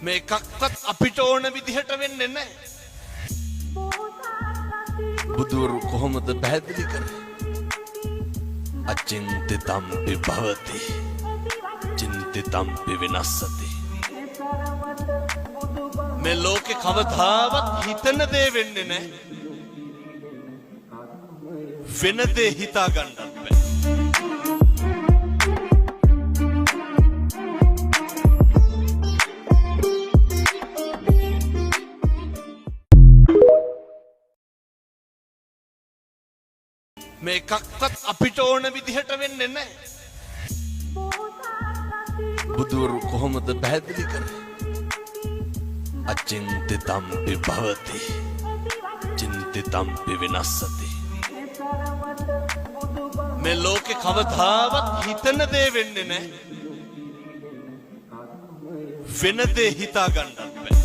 මේකක්වත් අපිට ඕන විදිහට වෙන්නේ නැහැ. බුදුරු කොහොමද පැහැදිලි කරේ? අචින්තිතම්පි භවති චින්තිතම්පි විනස්සති. මේ ලෝකේ කවදාවත් හිතන දේ වෙන්නේ නැහැ. වෙන දේ හිතා ගන්නත් බෑ. මේකක්වත් අපිට ඕන විදිහට වෙන්නේ නැහැ. බුදුරු කොහොමද පැහැදිලි කරේ? අචින්තිතම්පි භවති චින්තිතම්පි විනස්සති. මේ ලෝකේ කවදාවත් හිතන දේ වෙන්නේ නැහැ. වෙන දේ හිතා ගන්නත් බෑ.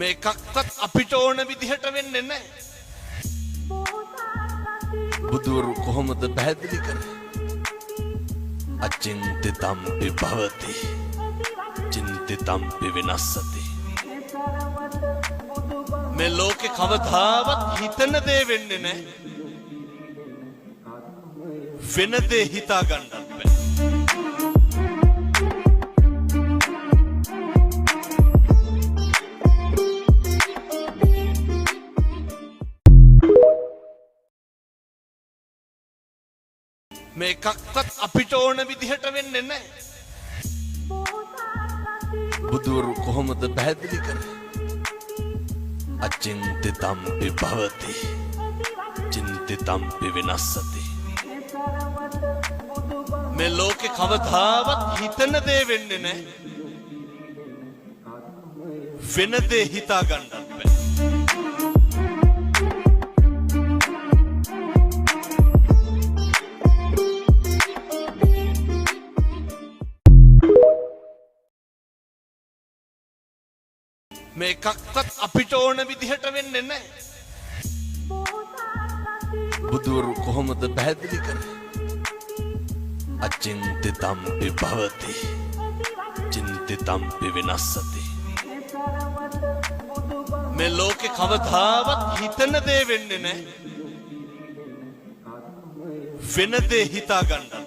මේකක්වත් අපිට ඕන විදිහට වෙන්නේ නැහැ. බුදුරු කොහොමද පැහැදිලි කරේ? අචින්තිතම්පි භවති චින්තිතම්පි විනස්සති. මේ ලෝකේ කවදාවත් හිතන දේ වෙන්නේ නැහැ. වෙන දේ හිතා ගන්නත් බෑ. මේකක්වත් අපිට ඕන විදිහට වෙන්නේ නැහැ. බුදුරු කොහොමද පැහැදිලි කරේ? අචින්තිතම්පි භවති චින්තිතම්පි විනස්සති. මේ ලෝකේ කවදාවත් හිතන දේ වෙන්නේ නැහැ. වෙන දේ හිතා ගන්නත් බෑ. මේකක්වත් අපිට ඕන විදිහට වෙන්නේ නැහැ. බුදුරු කොහොමද පැහැදිලි කරේ? අචින්තිතම්පි භවති චින්තිතම්පි විනස්සති. මේ ලෝකේ කවදාවත් හිතන දේ වෙන්නේ නැහැ. වෙන දේ හිතා ගන්නත්